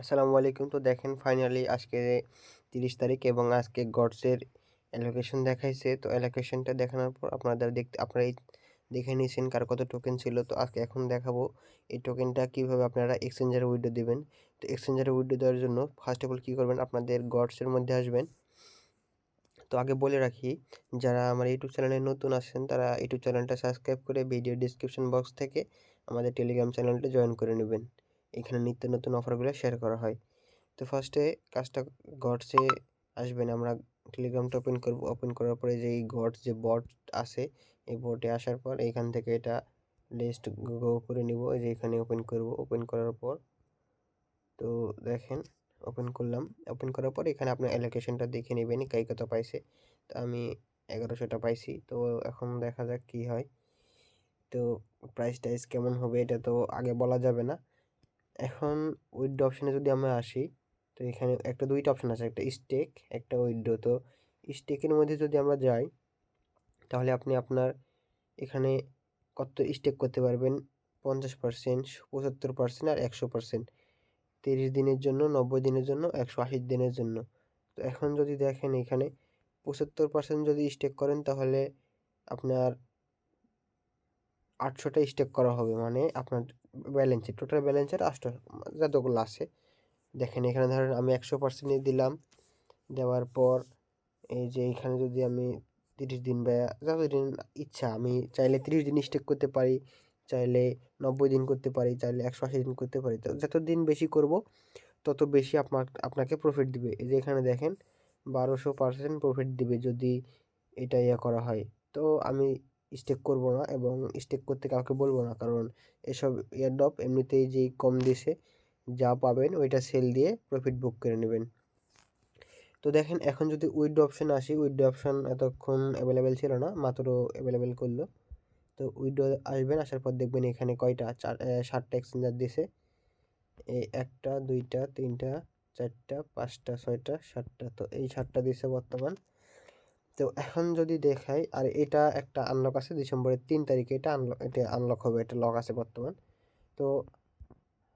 আসসালামু আলাইকুম। তো দেখেন ফাইনালি আজকে ৩০ তারিখ এবং আজকে গডসের অ্যালোকেশন দেখাইছে। তো অ্যালোকেশনটা দেখানোর পর আপনারা দেখে নিয়েছেন কার কত টোকেন ছিল। তো আজকে এখন দেখাবো এই টোকেনটা কিভাবে আপনারা এক্সচেঞ্জারে উইথড্র দিবেন। তো এক্সচেঞ্জারে উইথড্র দেওয়ার জন্য ফার্স্ট অফ অল কী করবেন, আপনাদের গডসের মধ্যে আসবেন। তো আগে বলে রাখি, যারা আমার ইউটিউব চ্যানেলে নতুন আসছেন তারা ইউটিউব চ্যানেলটা সাবস্ক্রাইব করে ভিডিও ডিসক্রিপশন বক্স থেকে আমাদের টেলিগ্রাম চ্যানেলটা জয়েন করে নেবেন। এখানে নিত্য নতুন অফারগুলো শেয়ার করা হয়। তো ফার্স্টে কাজটা গডসে আসবেন, আমরা টেলিগ্রামটা ওপেন করব। ওপেন করার পরে যে এই গডস যে বট আছে, এই বটে আসার পর এইখান থেকে এটা লিস্ট গো করে নিব। এই যে এখানে ওপেন করব। ওপেন করার পর তো দেখেন ওপেন করলাম। ওপেন করার পর এখানে আপনার অ্যালোকেশনটা দেখে নেবেন কে কত পাইছে। তো আমি 1100টা পাইছি। তো এখন দেখা যাক কি হয়। তো প্রাইস টাইস কেমন হবে এটা তো আগে বলা যাবে না। এখন উইথড্র অপশনে যদি আমরা আসি, তো এখানে একটা দুইটা অপশন আছে, একটা স্টেক একটা উইথড্র। তো স্টেকের মধ্যে যদি আমরা যাই তাহলে আপনি আপনার এখানে কত স্টেক করতে পারবেন, 50%, 75% আর 100%, 30 দিনের জন্য, 90 দিনের জন্য, 180 দিনের জন্য। তো এখন যদি দেখেন এখানে 75% যদি স্টেক করেন তাহলে আপনার 800টা স্টেক করা হবে, মানে আপনার ব্যালেন্সে টোটাল ব্যালেন্সের 800 যতগুলো আছে। দেখেন এখানে ধরেন আমি 100% দিলাম। দেওয়ার পর এই যে এইখানে যদি আমি 30 দিন বা যতদিন ইচ্ছা, আমি চাইলে 30 দিন স্টেক করতে পারি, চাইলে 90 দিন করতে পারি, চাইলে 180 দিন করতে পারি। তো যত দিন বেশি করব তত বেশি আপনাকে প্রফিট দিবে। এই যে এখানে দেখেন 1200% প্রফিট দিবে যদি এটা করা হয়। তো আমি স্টেক করব না এবং স্টেক করতে কাউকে বলবো না, কারণ এসব এয়ারড্রপ এমনিতেই যেই কম দিছে, যা পাবেন ওইটা সেল দিয়ে প্রফিট বুক করে নেবেন। তো দেখেন এখন যদি উইথড্র অপশন আসি, উইথড্র অপশন এতক্ষণ অ্যাভেলেবেল ছিল না, মাত্র অ্যাভেলেবেল করলো। তো উইথড্র আসবেন, আসার পর দেখবেন এখানে কয়টা 7টা এক্সচেঞ্জার দিছে। এই 1টা 2টা 3টা 4টা 5টা 6টা 7টা, তো এই 7টা দিছে বর্তমান। তো এখন যদি দেখাই, আর এটা একটা আনলক আছে ডিসেম্বরের 3 তারিখে, এটা আনলক হবে, এটা লক আছে বর্তমান। তো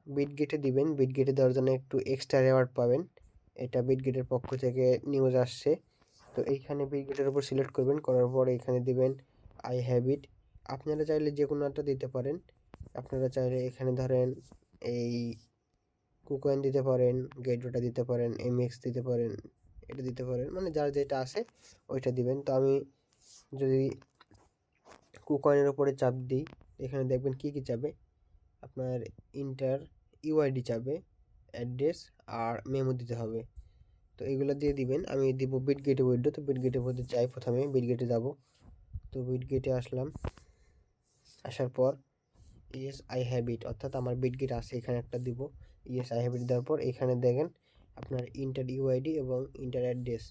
বিটগেটে দিবেন, বিটগেটে দেওয়ার জন্য একটু এক্সট্রা রেওয়ার্ড পাবেন। এটা বিটগেটের পক্ষ থেকে নিউজ আসছে। তো এইখানে বিটগেটের উপর সিলেক্ট করবেন, করার পর এখানে দিবেন আই হ্যাভ ইট। আপনারা চাইলে যে কোনো একটা দিতে পারেন। আপনারা চাইলে এখানে ধরেন এই কুকয়েন দিতে পারেন, গেটওয়েটা দিতে পারেন, এমএক্স দিতে পারেন, এটা দিতে পারেন, মানে যার যেটা আছে ওইটা দিবেন। তো আমি যদি কুকয়েনের উপরে চাপ দিই, এখানে দেখবেন কি কি চাবে, আপনার ইন্টার ইউআইডি চাবে, অ্যাড্রেস আর মেমো দিতে হবে। তো এগুলো দিয়ে দিবেন। আমি দিব বিটগেটে উইথড্র। তো বিটগেটের মধ্যে যাই, প্রথমে বিটগেটে যাব। তো বিটগেটে আসলাম। আসার পর ইয়েস আই হ্যাভ ইট, অর্থাৎ আমার বিটগেট আছে, এখানে একটা দিব। ইয়েস আই হ্যাভ ইট দেওয়ার পর এখানে দেখেন আপনার ইন্টার ইউআইডি এবং ইন্টার অ্যাড্রেস।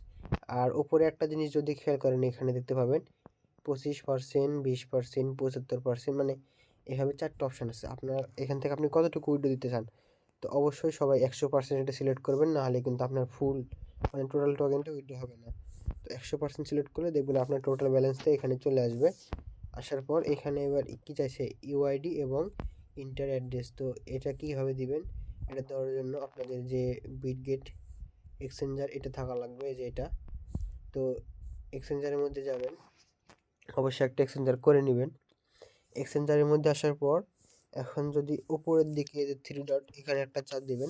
আর উপরে একটা জিনিস যদি খেয়াল করেন, এখানে দেখতে পাবেন 25%, 20%, 75%, মানে এভাবে 4টা অপশান আছে। আপনার এখান থেকে আপনি কতটুকু উইথড্র দিতে চান। তো অবশ্যই সবাই 100% এটা সিলেক্ট করবেন, না হলে কিন্তু আপনার ফুল মানে টোটাল টোকেনটা উইথড্র হবে না। তো 100% সিলেক্ট করলে দেখবেন আপনার টোটাল ব্যালেন্সটা এখানে চলে আসবে। আসার পর এখানে এবার কি চাইছে, ইউআইডি এবং ইন্টার অ্যাড্রেস। তো এটা কীভাবে দিবেন, এটা দেওয়ার জন্য আপনাদের যে বিটগেট এক্সচেঞ্জার এটা থাকা লাগবে, এই যে এটা। তো এক্সচেঞ্জারের মধ্যে যাবেন, অবশ্যই একটা এক্সচেঞ্জার করে নেবেন। এক্সচেঞ্জারের মধ্যে আসার পর এখন যদি উপরের দিকে যে 3 ডট, এখানে একটা চাপ দিবেন।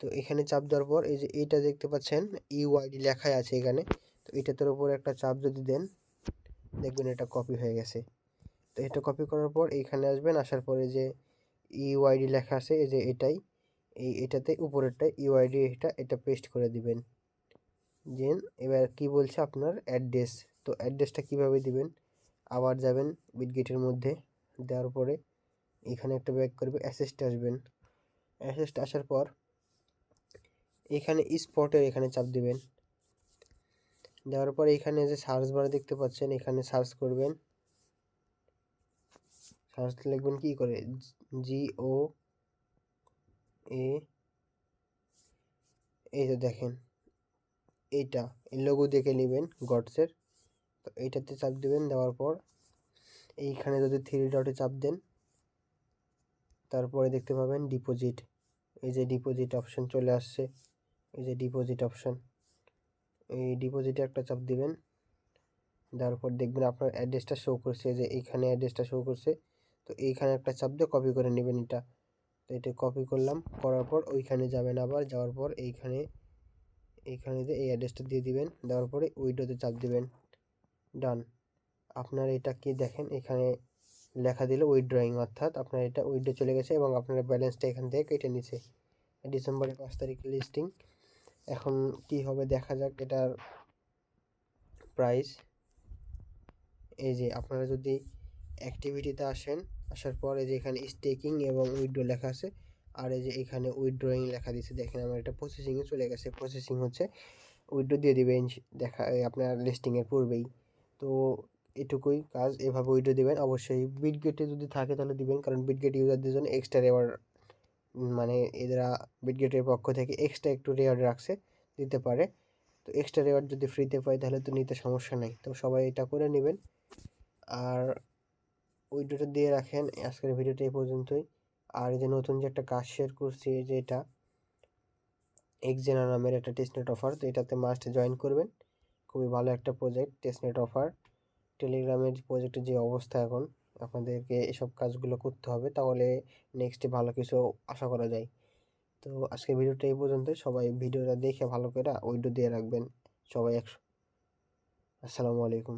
তো এখানে চাপ দেওয়ার পর এই যে এইটা দেখতে পাচ্ছেন ইউআইডি লেখাই আছে এখানে। তো এটার উপর একটা চাপ যদি দেন, দেখবেন এটা কপি হয়ে গেছে। তো এটা কপি করার পর এইখানে আসবেন। আসার পরে যে ইউআইডি লেখা আছে, এই যে এটাতে উপরেরটা ইউআইডি, এটা পেস্ট করে দিবেন। দেন এবার কি বলছে আপনার অ্যাড্রেস। তো অ্যাড্রেসটা কিভাবে দিবেন, আবার যাবেন বিটগেটের মধ্যে, দেওয়ার পরে এখানে একটা ব্যাক করবে, অ্যাসেসটে আসবেন। অ্যাসেসটে আসার পর এখানে স্পটের এখানে চাপ দিবেন। দেওয়ার পর এখানে যে সার্চ বারে দেখতে পাচ্ছেন, এখানে সার্চ করবেন। সার্চ লিখবেন কি করে, GO A, এই যে দেখেন এইটা লোগো দেখে নেবেন গডসের। তো এইটাতে চাপ দিবেন। দেওয়ার পর এইখানে যদি 3 ডটে চাপ দেন, তারপরে দেখতে পাবেন ডিপোজিট, এই যে ডিপোজিট অপশন চলে আসছে, এই যে ডিপোজিট অপশন, এই ডিপোজিটে একটা চাপ দিবেন। দেওয়ার পর দেখবেন আপনার অ্যাড্রেসটা শো করছে, যে এইখানে অ্যাড্রেসটা শো করছে। তো এইখানে একটা চাপ দিয়ে কপি করে নেবেন এটা। তো এটা কপি করলাম, করার পর ওইখানে যাবেন, আবার যাওয়ার পর এইখানে যে এই অ্যাড্রেসটা দিয়ে দিবেন। দেওয়ার পরে উইডোতে চাপ দিবেন, ডান। আপনার এটা কি দেখেন এখানে লেখা দিল উইথড্রয়িং, অর্থাৎ আপনার এটা উইথড্র চলে গেছে এবং আপনার ব্যালেন্সটা এখান থেকে কেটে নিছে। ডিসেম্বরের 5 তারিখের লিস্টিং। এখন কি হবে দেখা যাক এটার প্রাইস। এই যে আপনারা যদি অ্যাক্টিভিটিতে আসেন, আসার পর এই যে এখানে স্টেকিং এবং উইথড্র লেখা আছে, আর এই যে এখানে উইথড্রয়িং লেখা দিয়েছে, দেখেন আমার এটা প্রসেসিংয়ে চলে গেছে। প্রসেসিং হচ্ছে, উইথড্র দিয়ে দিবেন দেখা আপনার লিস্টিংয়ের পূর্বেই। তো এটুকুই কাজ, এভাবে উইথড্র দিবেন। অবশ্যই বিটগেটে যদি থাকে তাহলে দিবেন, কারণ বিটগেট ইউজারদের জন্য এক্সট্রা রেওয়ার্ড, মানে এরা বিটগেটের পক্ষ থেকে এক্সট্রা একটু রেওয়ার্ড রাখছে, দিতে পারে। তো এক্সট্রা রেওয়ার্ড যদি ফ্রিতে পাই তাহলে তো নিতে সমস্যা নেই। তো সবাই এটা করে নেবেন আর উইড্রোটা দিয়ে রাখেন। আজকের ভিডিওটা এই পর্যন্তই। আর এই যে নতুন যে একটা কাজ শেয়ার করছি, যে এটা এক্সজেনা নামের একটা টেস্টনেট অফার, তো এটাতে মাস্ট জয়েন করবেন। খুবই ভালো একটা প্রজেক্ট টেস্টনেট অফার। টেলিগ্রামের প্রজেক্টের যে অবস্থা এখন, আপনাদেরকে এসব কাজগুলো করতে হবে, তাহলে নেক্সটে ভালো কিছু আশা করা যায়। তো আজকের ভিডিওটা এই পর্যন্তই। সবাই ভিডিওটা দেখে ভালো করে উইড্রো দিয়ে রাখবেন সবাই। আসসালামু আলাইকুম।